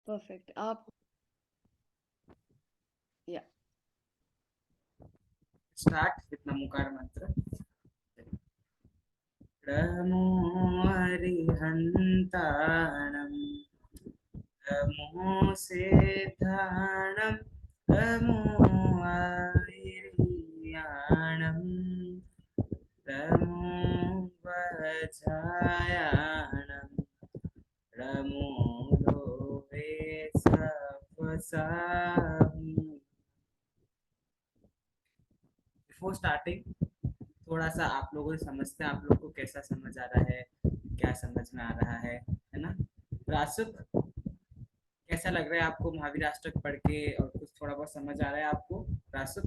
Perfect. आप या start with Namokar मंत्र। नमो हरिहन्ताणं नमो सिद्धाणं नमो आयर्याणं नमो वज्रायाणं नमो लोभे सपसामि। बिफोर स्टार्टिंग थोड़ा सा आप लोगों से समझते हैं, आप लोग को कैसा समझ आ रहा है, क्या समझ में आ रहा है ना। रासुक, कैसा लग रहा है आपको महावीर अष्टक पढ़ के, और कुछ थोड़ा बहुत समझ आ रहा है आपको रासुक?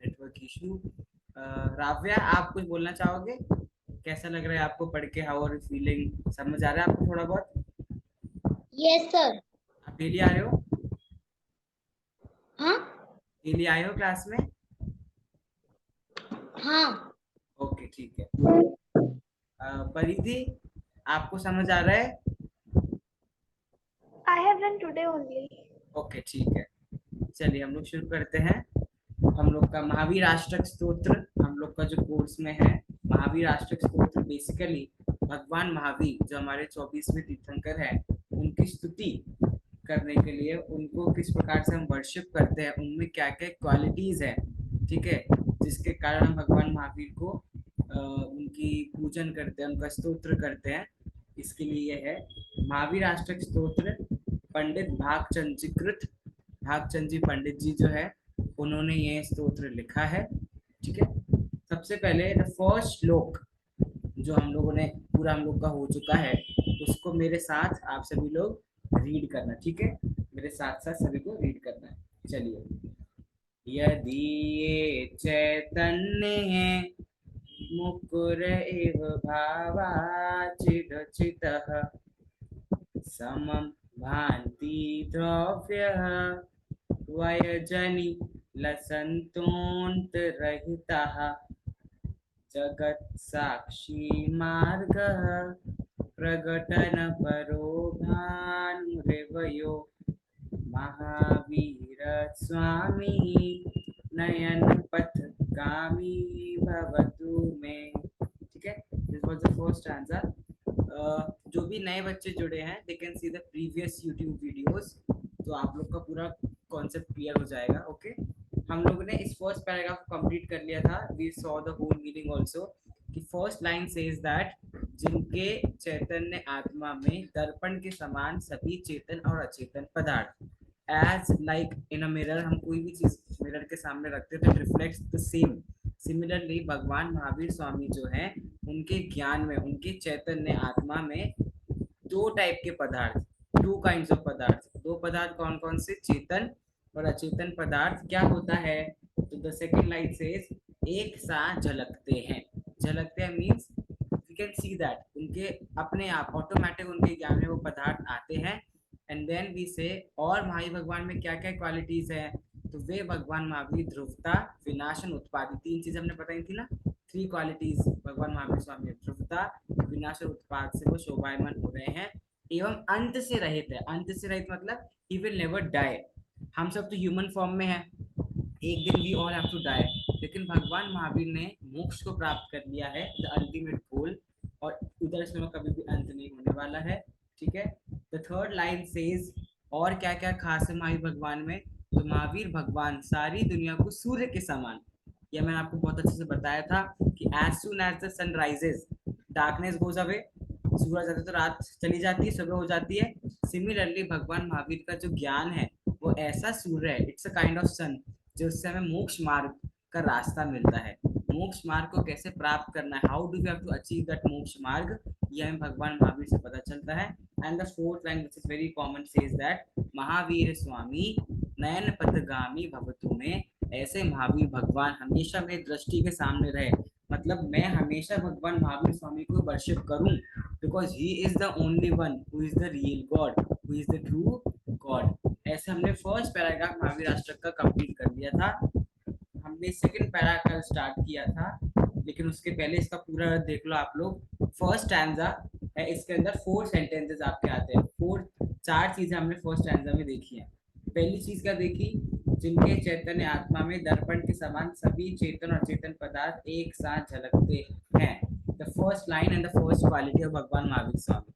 Network issue. राव्या, आप कुछ बोलना चाहोगे? कैसा लग रहा है आपको पढ़ के? How are you feeling? समझ आ रहा है आपको थोड़ा बहुत? Yes sir. आप डेली आ रहे हो? हाँ डेली आए हो क्लास में? हाँ। ओके ठीक है। परिधि, आपको समझ आ रहा है? I have done today only. Okay ठीक है, चलिए हम लोग शुरू करते हैं। हम लोग का महावीर अष्टक स्तोत्र, हम लोग का जो कोर्स में है महावीर अष्टक स्तोत्र, बेसिकली भगवान महावीर जो हमारे 24वें तीर्थंकर है, उनकी स्तुति करने के लिए, उनको किस प्रकार से हम वर्शिप करते हैं, उनमें क्या क्या क्वालिटीज है, ठीक है, जिसके कारण हम भगवान महावीर को उनकी पूजन करते हैं, उनका स्तोत्र करते हैं। इसके लिए है महावीर अष्टक स्तोत्र। पंडित भागचंद जी कृत, भागचंद जी पंडित जी जो है, उन्होंने ये स्तोत्र लिखा है, ठीक है। सबसे पहले द फर्स्ट श्लोक जो हम लोगों ने पूरा हम लोग का हो चुका है, उसको मेरे साथ आप सभी लोग रीड करना, ठीक है। मेरे साथ साथ सभी को रीड करना है। चलिए। यदि ये चैतन्य मुकुर इव भावाचिदचितः समं भान्ति द्रव्यः वयजनि लसन्तोऽन्तरहितः जगत् साक्षी मार्गः प्रगटन परो भानुरेवयो महावीर स्वामी नयन पथगामी भवतु में। ठीक है, this was the first answer. जो भी नए बच्चे जुड़े हैं, they can see the previous YouTube videos, तो आप लोग का पूरा कॉन्सेप्ट क्लियर हो जाएगा। ओके, हम लोग ने इस फर्स्ट पैराग्राफ को कंप्लीट कर लिया था। We saw the whole meaning also, कि फर्स्ट लाइन सेज दैट जिनके चैतन्य आत्मा में दर्पण के समान सभी चेतन और अचेतन पदार्थ, as like in a mirror, हम कोई भी चीज मिरर के सामने रखते हैं तो रिफ्लेक्ट्स द सेम। सिमिलरली भगवान महावीर स्वामी जो है, उनके ज्ञान में, उनके चैतन्य आत्मा में दो टाइप के पदार्थ, टू काइंड्स ऑफ पदार्थ, दो पदार्थ कौन कौन से? चेतन और अचेतन पदार्थ। क्या होता है? तो द सेकंड लाइन सेज एक साथ झलकते हैं। झलकते हैं means we can see that उनके अपने आप ऑटोमेटिक उनके ज्ञान में वो पदार्थ आते हैं। एंड देन वी से, और महावीर भगवान में क्या क्या क्वालिटीज है? तो वे भगवान महावीर ध्रुवता, विनाशन, उत्पादि, तीन चीज हमने बताई थी ना, थ्री क्वालिटीज भगवान महावीर स्वामी, ध्रुवता, विनाश और उत्पाद से वो शोभायमान हो रहे हैं, एवं अंत से रहित है। अंत से रहित मतलब ही विल नेवर डाई। हम सब तो ह्यूमन फॉर्म में है, एक दिन we all have to die, लेकिन भगवान महावीर ने मोक्ष को प्राप्त कर लिया है, द अल्टीमेट गोल, और उधर से कभी भी अंत नहीं होने वाला है, ठीक है। द थर्ड लाइन सेज, और क्या क्या खास है महावीर भगवान में? तो महावीर भगवान सारी दुनिया को सूर्य के समान, यह मैंने आपको बहुत अच्छे से बताया था कि as soon as the sun rises darkness goes away, सूरज आता तो रात चली जाती है, सुबह हो जाती है। सिमिलरली भगवान महावीर का जो ज्ञान है वो ऐसा सूर्य है, इट्स अ काइंड ऑफ सन, जिससे हमें मोक्ष मार्ग का रास्ता मिलता है। मोक्ष मार्ग को कैसे प्राप्त करना है, how do we have to achieve that moksha marg, ये हमें भगवान महावीर से पता चलता है। And the fourth line which is very common says that Mahavir Swami नयन पथगामी भवतु में, ऐसे महावीर भगवान हमेशा मेरी दृष्टि के सामने रहे, मतलब मैं हमेशा भगवान महावीर स्वामी को वर्शिप करूं, because he is the only one who is the real God, who is the true God. ऐसे हमने फर्स्ट पैराग्राफ महावीर अष्टक का कंप्लीट कर लिया था। हमने सेकंड पैराग्राफ स्टार्ट किया था, लेकिन उसके पहले इसका पूरा देख लो आप लोग। फर्स्ट स्टैंजा है, इसके अंदर 4 सेंटेंसेस आपके आते हैं। 4 चीजें हमने फर्स्ट स्टैंजा में देखी है। पहली चीज क्या देखी, जिनके चैतन्य आत्मा में दर्पण के समान सभी चेतन और चेतन पदार्थ एक साथ झलकते हैं। The first line and the first quality of Bhagwan Mahavir Swami.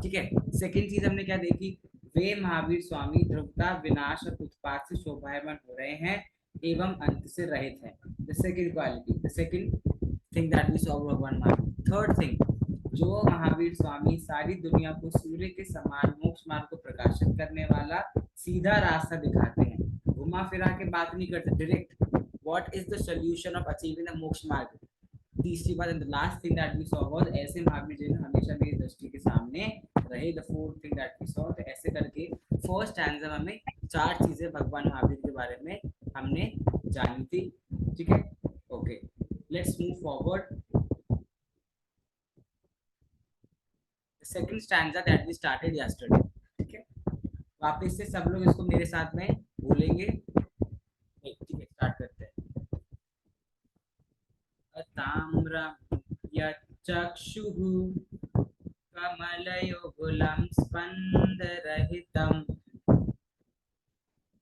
ठीक है, सेकंड चीज हमने क्या देखी, वे महावीर स्वामी ध्रुवता विनाश और उत्पाद से शोभायमान हो रहे हैं एवं अंत से रहित हैं। The second quality, the second thing that we saw Bhagwan Mahavir. Third thing, जो महावीर स्वामी सारी दुनिया को सूर्य के समान मोक्ष मार्ग को प्रकाशित करने वाला सीधा रास्ता दिखाते हैं, घुमा फिरा के बात नहीं करते, direct what is the solution of achieving the moksha marg. तीसरी बात and the last thing that we saw was, ऐसे महावीर जी ने हमेशा मेरी दृष्टि के सामने रहे। The fourth thing that we saw, तो ऐसे करके फर्स्ट स्टैंजा में 4 चीजें भगवान महावीर के बारे में हमने जानी थी। ठीक है, okay, let's move forward. Second stanza that we started yesterday. ठीक है, वापस से सब लोग इसको मेरे साथ में बोलेंगे। ठीक है, स्टार्ट करते हैं। ताम्रम यच्चक्षुः कमलयुगलं स्पन्दरहितं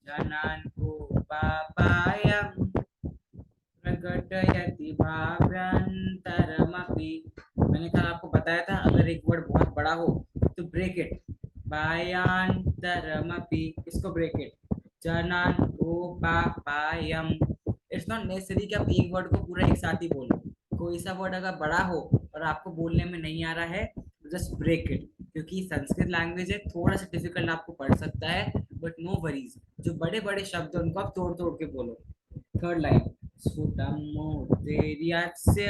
जनान् कोपापायं प्रकटयति भाव्यन्तरमपि। मैंने कहा आपको बताया था, अगर एक वर्ड बहुत बड़ा हो तो ब्रेक इट, भायांतरमपि, इसको ब्रेक इट, जनान् कोपापायं। इट्स नॉट नेसेसरी कि आप एक वर्ड को पूरा एक साथ ही बोलो। कोई सा वर्ड अगर बड़ा हो और आपको बोलने में नहीं आ रहा है तो जस्ट ब्रेक इट, क्योंकि संस्कृत लैंग्वेज है, थोड़ा सा डिफिकल्ट आपको पड़ सकता है, बट नो वरीज, जो बड़े बड़े शब्द है उनको आप तोड़ तोड़ के बोलो। थर्ड लाइन, स्फुटं मूर्तिर्यस्य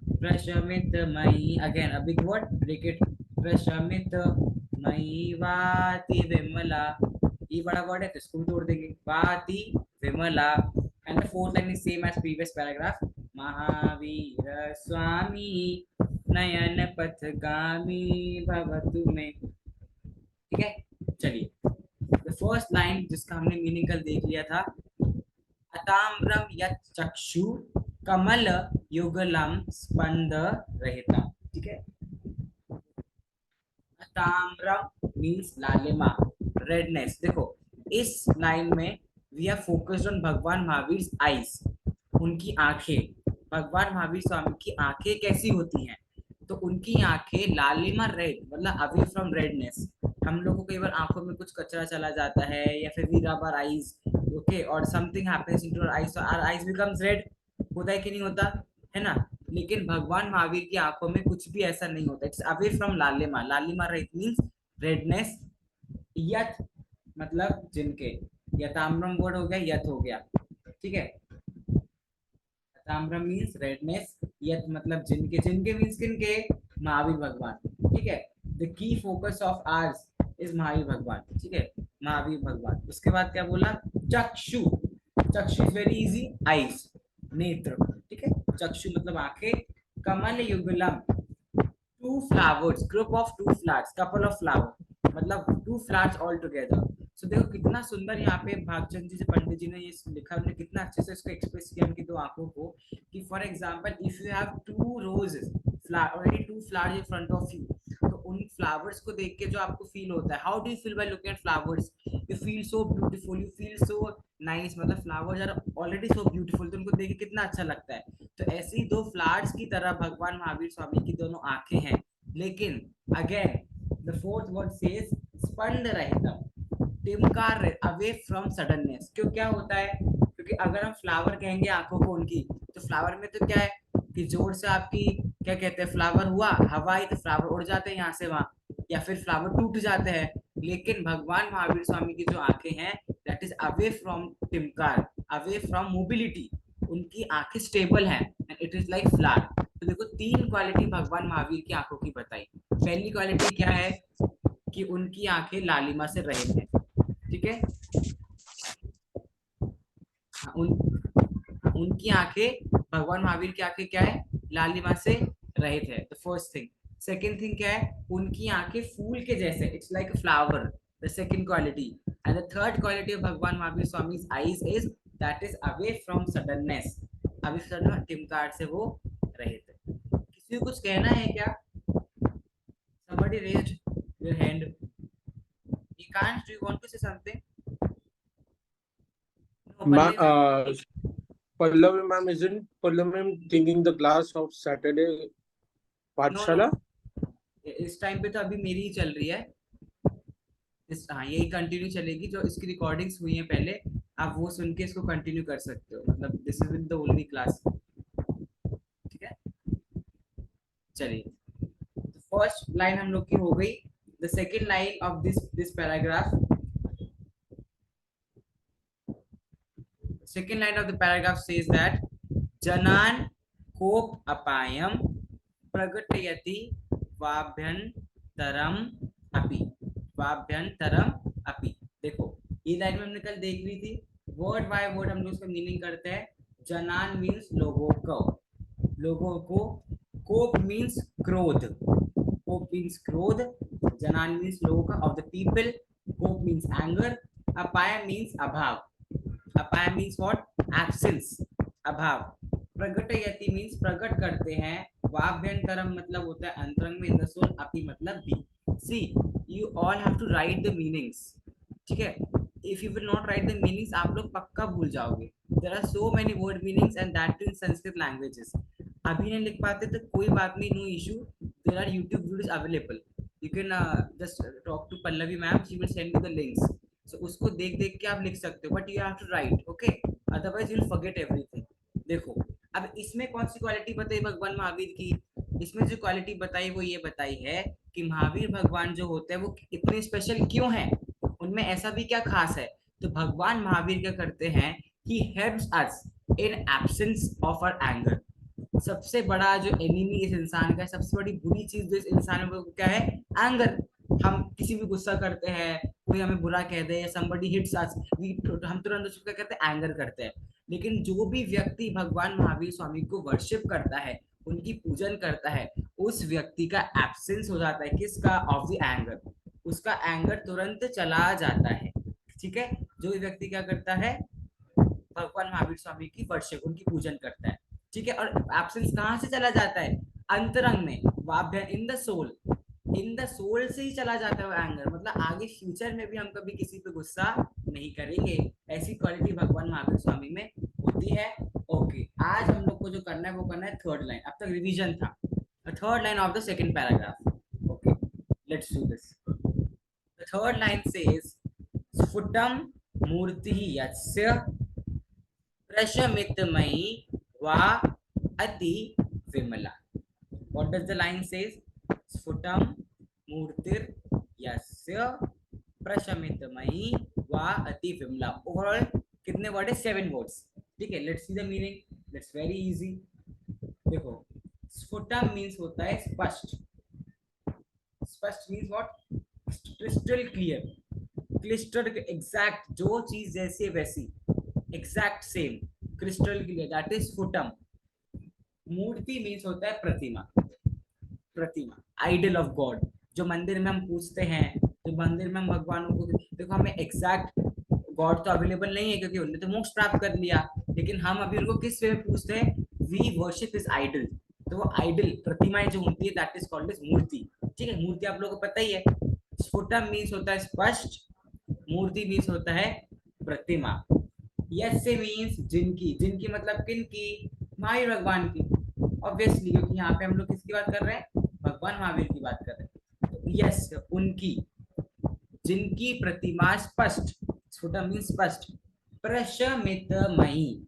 प्रशमितमयि, again a big word, break it, प्रशमितमयि वाति विमला, ये बड़ा वर्ड है तो इसको तोड़ देंगे, वाति विमला। And the fourth line is same as previous paragraph, Mahavir Swami नयन पथगामी भवतु में। ठीक है, चलिए, द फर्स्ट लाइन जिसका हमने मीनिंग कल देख लिया था, अताम्रम यच्चक्षु कमल युगलम स्पंद रहिता। ठीक है, अताम्रम मीन्स लालिमा, रेडनेस। देखो इस लाइन में वी आर फोकस्ड ऑन भगवान महावीर आईज, उनकी आंखें। भगवान महावीर स्वामी की आंखें कैसी होती हैं, तो उनकी आंखें लालिमा, रेड मतलब अवे फ्रॉम रेडनेस। हम लोगों को कई बार आंखों में कुछ कचरा चला जाता है या फिर we rub our eyes, okay, और something happens into our eyes, so our eyes becomes red, होता है कि नहीं होता है ना। लेकिन भगवान महावीर की आंखों में कुछ भी ऐसा नहीं होता, इट्स अवे फ्रॉम लालिमा, लालिमा रेड मींस रेडनेस। यथ मतलब जिनके, यथाम्रम वर्ड हो गया, यथ हो गया। ठीक है, ताम्रम मीन्स रेडनेस, यथ मतलब जिनके, जिनके मीन्स किनके, महावीर भगवान। ठीक है, the key focus of ours is Mahavir Bhagwan. ठीक है, महावीर भगवान। उसके बाद क्या बोला, चक्षु, चक्षु इज वेरी इजी, आईज, नेत्र। ठीक है, चक्षु मतलब आंखें, कमल युगलम, 2 flowers, group of 2 flowers, couple of flower, मतलब 2 flowers all together। सो देखो कितना सुंदर यहाँ पे भागचंद जी से पंडित जी ने ये लिखा, उन्होंने कितना अच्छे से इसको एक्सप्रेस किया उनकी 2 आंखों को, कि for example if you have 2 roses already 2 flowers in front of you, तो उन फ्लावर्स को देख के जो आपको फील होता है, how do you feel by looking at flowers, you feel so beautiful, you feel so nice, मतलब flowers are already so beautiful, तो उनको देख के कितना अच्छा लगता है। तो ऐसे ही 2 फ्लावर्स की तरह भगवान महावीर स्वामी की दोनों आंखें हैं। लेकिन again the fourth word says स्पंद रहितम, टिमकार, अवे फ्रॉम सडननेस। क्यों, क्या होता है, क्योंकि अगर हम फ्लावर कहेंगे आंखों को उनकी, तो फ्लावर में तो क्या है कि जोर से आपकी क्या कहते हैं, फ्लावर हुआ हवा आई तो फ्लावर उड़ जाते हैं यहाँ से वहां, या फिर फ्लावर टूट जाते हैं। लेकिन भगवान महावीर स्वामी की जो आंखें हैं, दैट इज अवे फ्रॉम टिमकार, अवे फ्रॉम मोबिलिटी, उनकी आंखें स्टेबल हैं and it is like flower. तो देखो 3 क्वालिटी भगवान महावीर की आंखों की बताई। पहली क्वालिटी क्या है कि उनकी आंखें लालिमा से रहित हैं। ठीक है, उनकी आंखें, भगवान महावीर की आंखें क्या है, लालिमा से रहित है, the first thing. Second thing क्या है, उनकी आंखें फूल के जैसे, it's like a flower, the second quality. And the third quality of Bhagwan Mahavir Swami's eyes is that is away from suddenness, away from टिमकार से वो रहित है। किसी को कुछ कहना है क्या? Somebody raised their hand. Ekant, do you want to say something? No, Ma- Pallavi ma'am. uh, Pallavi ma'am, isn't Pallavi ma'am taking the class of Saturday No, no. Pathshala? इस टाइम पे तो अभी मेरी ही चल रही है। इस हाँ, यही कंटिन्यू चलेगी। जो इसकी रिकॉर्डिंग्स हुई हैं पहले, आप वो सुन के इसको कंटिन्यू कर सकते हो। मतलब this is the only class. ठीक है, चलिए। फर्स्ट लाइन हम लोग की हो गई। The second line of this paragraph, second line of the paragraph says that janan kop apayam pragatayati vabhyantaram api, vabhyantaram api। देखो, ये लाइन में हमने कल देख ली थी। वर्ड बाय वर्ड हम लोग इसका मीनिंग करते हैं। जनान मीन्स लोगों को, कोप मीन्स क्रोध, कोप मीन्स क्रोध, जनान मीन्स लोगों का, ऑफ द पीपल, कोप मीन्स एंगर, अपाय मीन्स अभाव, अपाय मीन्स व्हाट? एब्सेंस, अभाव, प्रगटयति मीन्स प्रकट करते हैं, वाभ्यंतरम मतलब होता है अंतरंग में, इन द सोल, अपि मतलब भी। See, you all have to write the meanings. ठीक है, if you will not write the meanings, आप लोग पक्का भूल जाओगे। There are so many word meanings and that in Sanskrit languages. अभी नहीं लिख पाते तो कोई बात नहीं, no issue. There are YouTube videos available, you can just talk to Pallavi ma'am, she will send you the links. So, उसको देख देख के आप लिख सकते हो, but you have to write, okay, otherwise you will forget everything. देखो, अब इसमें कौन सी क्वालिटी बताई भगवान महावीर की? इसमें जो क्वालिटी बताई वो ये बताई है कि महावीर भगवान जो होते हैं वो इतने स्पेशल क्यों हैं, उनमें ऐसा भी क्या खास है। तो भगवान महावीर क्या करते हैं, he helps us in absence of our anger. सबसे बड़ा जो एनिमी इस इंसान का, सबसे बड़ी बुरी चीज जो इस इंसान में, क्या है? एंगर। हम किसी भी गुस्सा करते हैं, कोई हमें बुरा कह दे, somebody hits us, हम तुरंत उसको क्या करते हैं? एंगर करते हैं। लेकिन जो भी व्यक्ति भगवान महावीर स्वामी को वर्शिप करता है, उनकी पूजन करता है, उस व्यक्ति का एब्सेंस हो जाता है, किसका? Of the anger. उसका एंगर तुरंत चला जाता है। ठीक है, जो व्यक्ति क्या करता है? भगवान महावीर स्वामी की वर्शिप, उनकी पूजन करता है। ठीक है, और एब्सेंस कहाँ से चला जाता है? अंतरंग में, वाभ्य, in the soul, in the soul से ही चला जाता है एंगर। मतलब आगे फ्यूचर में भी हम कभी किसी पे गुस्सा नहीं करेंगे। ऐसी क्वालिटी भगवान महावीर स्वामी में होती है। ओके, आज हम लोग को जो करना है वो करना है थर्ड लाइन। अब तक रिवीजन था, third line of the second paragraph. Okay, let's do this. The third line says स्फुटम मूर्ति यस्य प्रशमितमयी वा अति विमला। What does the line says? स्फुटम मूर्तिर यस्य प्रशमितमयी वा अति विमला। ओवरऑल कितने वर्ड है? 7 वर्ड्स। ठीक है, let's see the meaning. That's very easy. देखो, स्फुटम मीन्स होता है स्पष्ट। स्पष्ट means what? Crystal clear, crystal exact, जो चीज जैसी है वैसी, exact same, crystal clear, that is स्फुटम। मूर्ति मीन्स होता है प्रतिमा, प्रतिमा, आइडल ऑफ गॉड। जो मंदिर में हम पूछते हैं, जो मंदिर में हम भगवानों को, देखो हमें एग्जैक्ट गॉड तो अवेलेबल नहीं है क्योंकि उन्होंने तो मोक्ष प्राप्त कर लिया, लेकिन हम अभी उनको किस वे में पूछते हैं? We worship is idol. तो वो आइडल, प्रतिमाएं जो होती है, that is called as murti. ठीक है, मूर्ति आप लोगों को पता ही है। स्फुटम मीन्स होता है स्पष्ट, मूर्ति मीन्स होता है प्रतिमा, यस्य मीन्स जिनकी, जिनकी मतलब किनकी? महावीर भगवान की, ऑब्वियसली, क्योंकि यहाँ पे हम लोग किसकी बात कर रहे हैं? भगवान महावीर की बात कर रहे हैं। तो यस, उनकी, जिनकी प्रतिमा स्पष्ट, स्फुटम मीन्स स्पष्ट, प्रशमितमयी,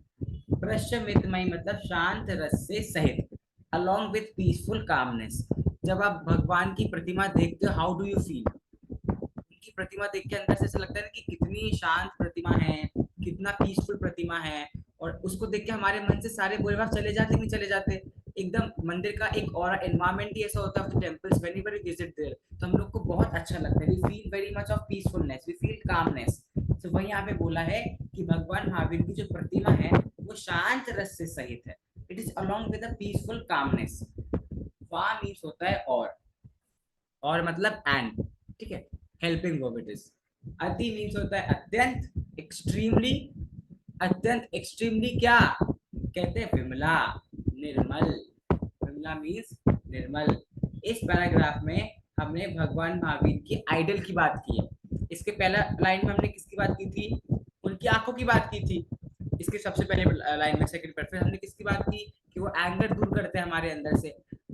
प्रशमितमयी मतलब शांत रस से सहित, along with peaceful calmness। जब आप भगवान की प्रतिमा देखते हो, हाउ डू यू फील? उनकी प्रतिमा देख के अंदर से ऐसा लगता है ना कि कितनी शांत प्रतिमा है, कितना पीसफुल प्रतिमा है, और उसको देख के हमारे मन से सारे बुरे भाव चले जाते, नहीं चले जाते? एकदम मंदिर का एक और एनवायरनमेंट ही ऐसा होता है of the temples, whenever we visit there, तो हम लोग को बहुत अच्छा लगता है। We feel very much of peacefulness, we feel calmness. तो वही यहाँ पे बोला है कि भगवान महावीर की जो प्रतिमा है वो शांत रस से सहित है, it is along with a peaceful calmness. वा मीन्स होता है और मतलब एंड। ठीक है, हेल्पिंग वर्ब इट इज। अति मीन्स होता है अत्यंत, एक्सट्रीमली, अत्यंत एक्सट्रीमली क्या कहते हैं? विमला, निर्मल, निर्मला मीन्स निर्मल। इस पैराग्राफ में हमने भगवान महावीर की आइडल की बात की है। इसके पहला लाइन में हमने किसकी बात की थी? उनकी आंखों की बात की थी। इसके सबसे पहले लाइन में सेकंड पार्ट में हमने किसकी बात की कि वो एंगर दूर करते हैं हमारे अंदर से।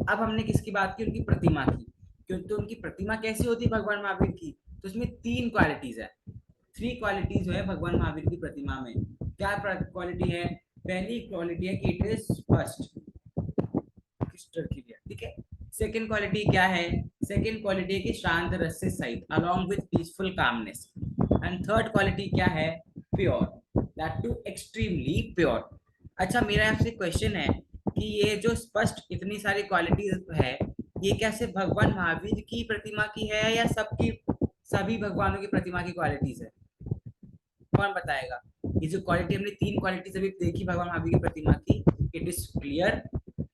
अब हमने किसकी बात की? उनकी प्रतिमा की। क्योंकि तो उनकी प्रतिमा कैसी होती है भगवान महावीर की? तो उसमें 3 क्वालिटीज है, 3 क्वालिटीज जो है भगवान महावीर की प्रतिमा में। क्या क्वालिटी है? पहली क्वालिटी है कि it is first crystal clear, ठीक है। सेकंड क्वालिटी क्या है? सेकंड क्वालिटी है कि शांत रस से सहित along with peaceful calmness. And third quality क्या है? Pure, that too extremely pure. अच्छा, मेरा आपसे क्वेश्चन है कि ये जो स्पष्ट इतनी सारी क्वालिटीज है, ये क्या सिर्फ भगवान महावीर की प्रतिमा की है या सबकी, सभी भगवानों की प्रतिमा की क्वालिटीज है? कौन बताएगा? ये जो क्वालिटी हमने 3 क्वालिटीज अभी देखी भगवान महावीर की प्रतिमा की, it is clear,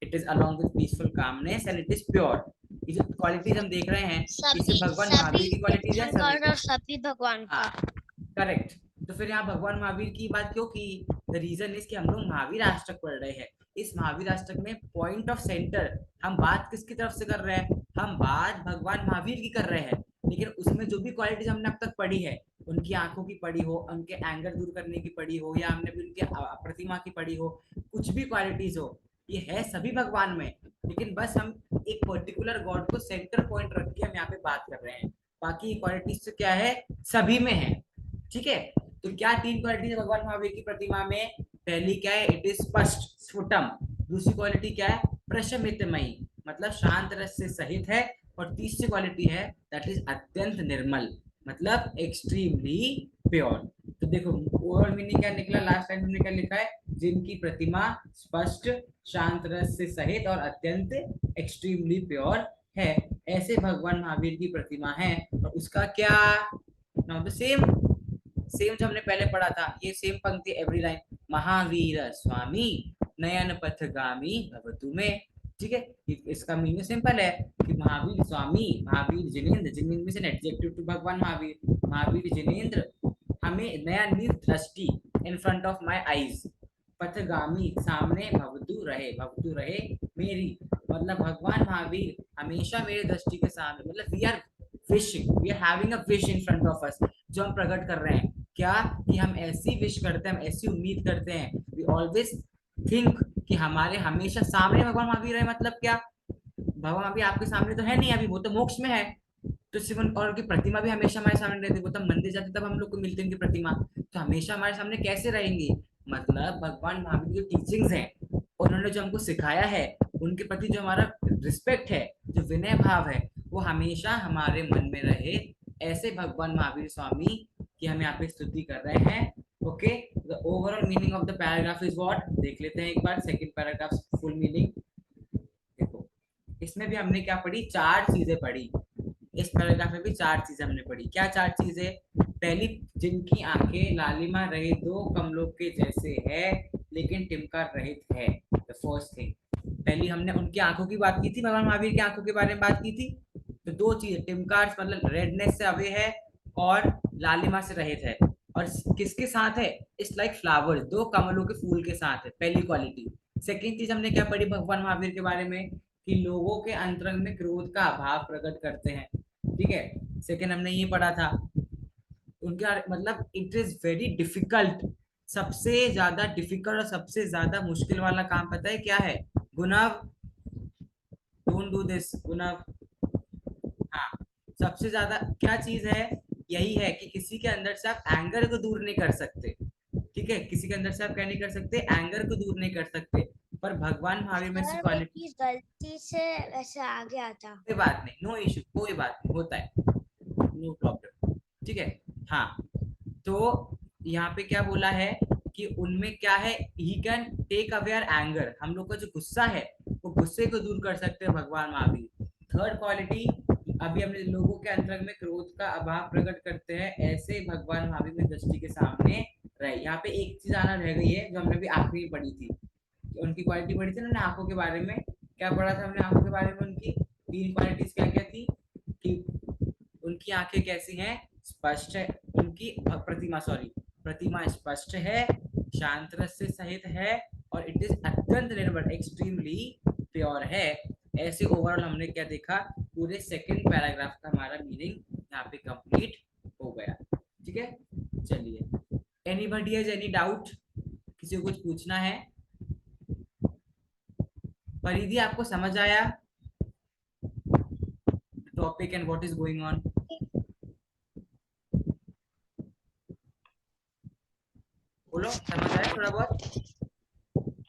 it is along with peaceful calmness and it is pure. ये जो क्वालिटीज हम देख रहे हैं, इससे भगवान महावीर की क्वालिटीज है सभी भगवान का। करेक्ट। तो फिर यहाँ भगवान महावीर की बात क्यों की? द रीजन इज कि हम लोग महावीर अष्टक पढ़ रहे हैं। इस महावीर अष्टक में पॉइंट ऑफ सेंटर हम बात किसकी तरफ से कर रहे हैं? हम बात भगवान महावीर की कर रहे हैं। लेकिन उसमें जो भी क्वालिटीज हमने अब तक पढ़ी है, उनकी आंखों की पढ़ी हो, उनके एंगर दूर करने की पढ़ी हो, या हमने भी उनकी प्रतिमा की पढ़ी हो, कुछ भी क्वालिटीज हो, ये है सभी भगवान में। लेकिन बस हम एक पर्टिकुलर गॉड को सेंटर पॉइंट रख के हम यहाँ पे बात कर रहे हैं। बाकी क्वालिटीज तो क्या है? सभी में है, ठीक है। तो क्या 3 क्वालिटी है भगवान महावीर की प्रतिमा में? पहली क्या है? इट इज स्पष्ट स्फुटम। दूसरी क्वालिटी क्या है? प्रशमितमयी, मतलब शांत रस से सहित है। और तीसरी क्वालिटी है दैट इज अत्यंत निर्मल, मतलब एक्सट्रीमली प्योर। तो देखो ओवरऑल मीनिंग क्या निकला? लास्ट टाइम हमने क्या लिखा है? जिनकी प्रतिमा स्पष्ट, शांत रस से सहित और अत्यंत एक्सट्रीमली प्योर है, ऐसे भगवान महावीर की प्रतिमा है। और उसका क्या? नाउ द सेम जो हमने पहले पढ़ा था, ये सेम पंक्ति एवरी लाइन, महावीर स्वामी नयन पथगामी भवतु में, ठीक है। इसका मीनिंग सिंपल है कि Mahavir Swami, Mahavir Jinendra, Jinendra means an adjective to Bhagwan Mahavir, Mahavir Jinendra हमें नया न्यू दृष्टि in front of my eyes, पथगामी सामने, भवतु रहे मेरी, मतलब भगवान महावीर हमेशा मेरे दृष्टि के सामने, मतलब we are wishing, we are having a wish in front of us, जो हम प्रकट कर रहे हैं। क्या? कि हम ऐसी विश करते हैं, हम ऐसी उम्मीद करते हैं, वी ऑलवेज थिंक कि हमारे हमेशा सामने भगवान महावीर है। मतलब क्या? भगवान महावीर आपके सामने तो है नहीं अभी, वो तो मोक्ष में है। तो सिर्फ और उनकी प्रतिमा भी हमेशा हमारे सामने रहती है, वो तब मंदिर जाते तब हम लोग को मिलते हैं उनकी प्रतिमा, तो हमेशा हमारे सामने कैसे रहेंगी? मतलब भगवान महावीर की जो टीचिंग्स हैं, उन्होंने जो हमको सिखाया है, उनके प्रति जो हमारा रिस्पेक्ट है, जो विनय भाव है, वो हमेशा हमारे मन में रहे। ऐसे भगवान महावीर स्वामी की हम यहाँ पे स्तुति कर रहे हैं। Okay, the overall meaning of the paragraph is what? देख लेते हैं एक बार सेकंड पैराग्राफ फुल मीनिंग। देखो इसमें भी हमने क्या पढ़ी? 4 चीजें पढ़ी। इस पैराग्राफ में भी 4 चीजें हमने पढ़ी। क्या 4 चीजें? पहली, जिनकी आंखें लालिमा रहित 2 कमलों के जैसे है लेकिन टिमकार रहित है। द फर्स्ट थिंग, पहली हमने उनकी आंखों की बात की थी, भगवान महावीर की आंखों के बारे में बात की थी। तो 2 चीजें, टिमकार मतलब रेडनेस से अवे है और लालिमा से रहित है। और किसके साथ है? इट्स लाइक फ्लावर, 2 कमलों के फूल के साथ है, पहली क्वालिटी। सेकेंड चीज हमने क्या पढ़ी भगवान महावीर के बारे में? कि लोगों के अंतरंग में क्रोध का अभाव प्रकट करते हैं, ठीक है। सेकेंड हमने ये पढ़ा था उनका, मतलब इट इज वेरी डिफिकल्ट, सबसे ज्यादा डिफिकल्ट और सबसे ज्यादा मुश्किल वाला काम पता है क्या है? गुनाव, डोंट डू दिस गुनाव। हाँ, सबसे ज्यादा क्या चीज है? यही है कि किसी के अंदर से आप एंगर को दूर नहीं कर सकते, ठीक है। किसी के अंदर से आप क्या नहीं कर सकते? एंगर को दूर नहीं कर सकते। पर भगवान महावीर में से क्वालिटी, गलती से वैसे आ गया था, कोई बात नहीं, नो इश्यू, कोई बात नहीं, होता है, नो प्रॉब्लम, ठीक है। हाँ, तो यहाँ पे क्या बोला है कि उनमें क्या है? He can take away our anger, हम लोग का जो गुस्सा है वो गुस्से को दूर कर सकते हैं भगवान महावीर। थर्ड क्वालिटी, अभी हमने लोगों के अंतरंग में क्रोध का अभाव प्रकट करते हैं, ऐसे भगवान महावीर में दृष्टि के सामने रहे। यहाँ पे एक चीज आना रह गई है जो हमने भी आखिरी में पढ़ी थी, उनकी क्वालिटी पढ़ी थी ना आंखों के बारे में। क्या पढ़ा था हमने आंखों के बारे में? उनकी 3 क्वालिटीज क्या क्या थी? कि उनकी आंखें कैसी हैं? स्पष्ट है। उनकी प्रतिमा स्पष्ट है, शांत रस से सहित है, और इट इज अत्यंत निर्मल, एक्सट्रीमली प्योर है। ऐसे ओवरऑल हमने क्या देखा, पूरे सेकंड पैराग्राफ का हमारा मीनिंग यहाँ पे कंप्लीट हो गया। ठीक है, चलिए, एनीबॉडी हैज एनी डाउट? किसी को कुछ पूछना है? परिधि, आपको समझ आया topic and what is going on? बोलो, समझ आया थोड़ा बहुत?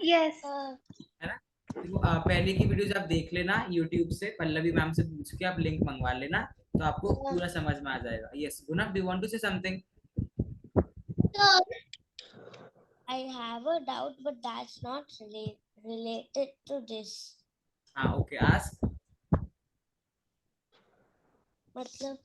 यस है ना? देखो, पहले की वीडियोस आप देख लेना YouTube से, पल्लवी मैम से पूछ के आप लिंक मंगवा लेना, तो आपको पूरा समझ में आ जाएगा। Yes Guna, do you want to say something? I have a doubt, but that's not related to this. हाँ, ओके, आस्क। मतलब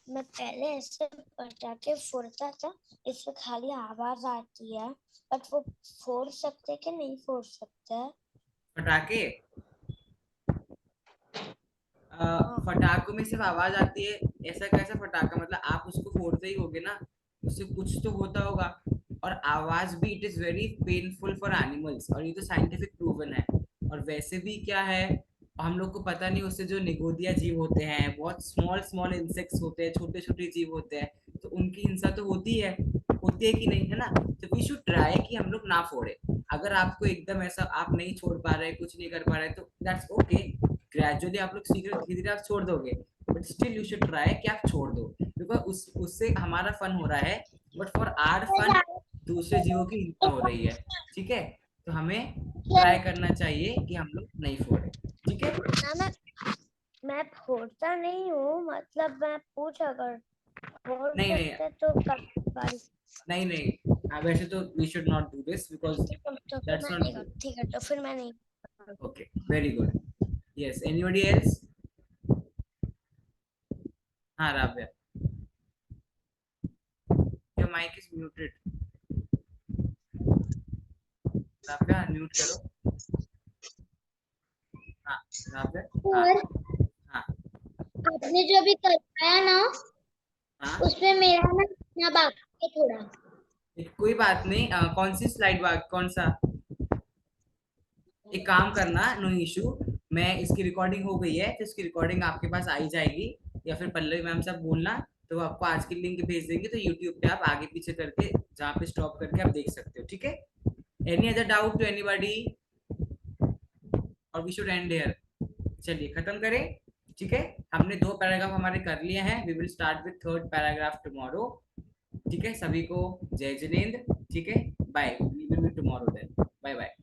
मैं पहले ऐसे पटाखे फोड़ता था, इससे खाली आवाज आती है, बट वो फोड़ सकते कि नहीं फोड़ सकते? पटाखे, फटाकों में सिर्फ आवाज आती है, ऐसा कैसा फटाका? मतलब आप उसको फोड़ते ही होगे ना, उससे कुछ तो होता होगा। और आवाज भी, it is very painful for animals, और ये तो साइंटिफिक प्रूवन है। और वैसे भी क्या है, हम लोग को पता नहीं, उससे जो निगोदिया जीव होते हैं, बहुत स्मॉल स्मॉल इंसेक्ट्स होते हैं, छोटे छोटे जीव होते हैं, तो उनकी हिंसा तो होती है कि नहीं, है ना? तो वी शुड ट्राई कि हम लोग ना फोड़े। अगर आपको एकदम ऐसा आप नहीं छोड़ पा रहे, कुछ नहीं कर पा रहे, तो दैट्स ओके, ग्रेजुअली आप लोग सीख रहे, धीरे धीरे आप छोड़ दोगे, but still you should try कि आप छोड़ दो, बिकॉज उससे हमारा फन हो रहा है, बट फॉर आवर फन दूसरे जीवों की हिंसा हो रही है। ठीक है, तो हमें ट्राई करना चाहिए कि हम लोग नहीं फोड़े। ठीक है ना, मैं फोड़ता नहीं हूँ, मतलब मैं पूछ, अगर फोड़ नहीं सकते तो कर नहीं, वैसे तो we should not do this, because तो फिर दैट्स मैं नॉट नहीं गुड। ठीक है, तो फिर मैं नहीं। Okay, very good. Yes, anybody else? हाँ, Ravya, your mic is muted. Ravya, unmute करो। हाँ, राव्या, हाँ सर, हाँ आपने जो अभी करवाया ना, हाँ, उसमें मेरा ना लिखना बाकी है थोड़ा। कोई बात नहीं। कौन सी स्लाइड, कौन सा? एक काम करना, नो इशू, मैं इसकी रिकॉर्डिंग हो गई है, तो इसकी रिकॉर्डिंग आपके पास आई जाएगी, या फिर पल्लवी मैम से आप बोलना, तो वो आपको आज की लिंक भेज देंगे, तो यूट्यूब पे आप आगे पीछे करके जहाँ पे स्टॉप करके आप देख सकते हो। ठीक है, any other doubt to anybody, और वी शुड एंड हियर? चलिए, खत्म करें। ठीक है, हमने 2 पैराग्राफ हमारे कर लिए हैं, we will start with 3rd paragraph tomorrow. ठीक है, सभी को जय जिनेंद्र। ठीक है, bye, we will meet tomorrow then, bye bye.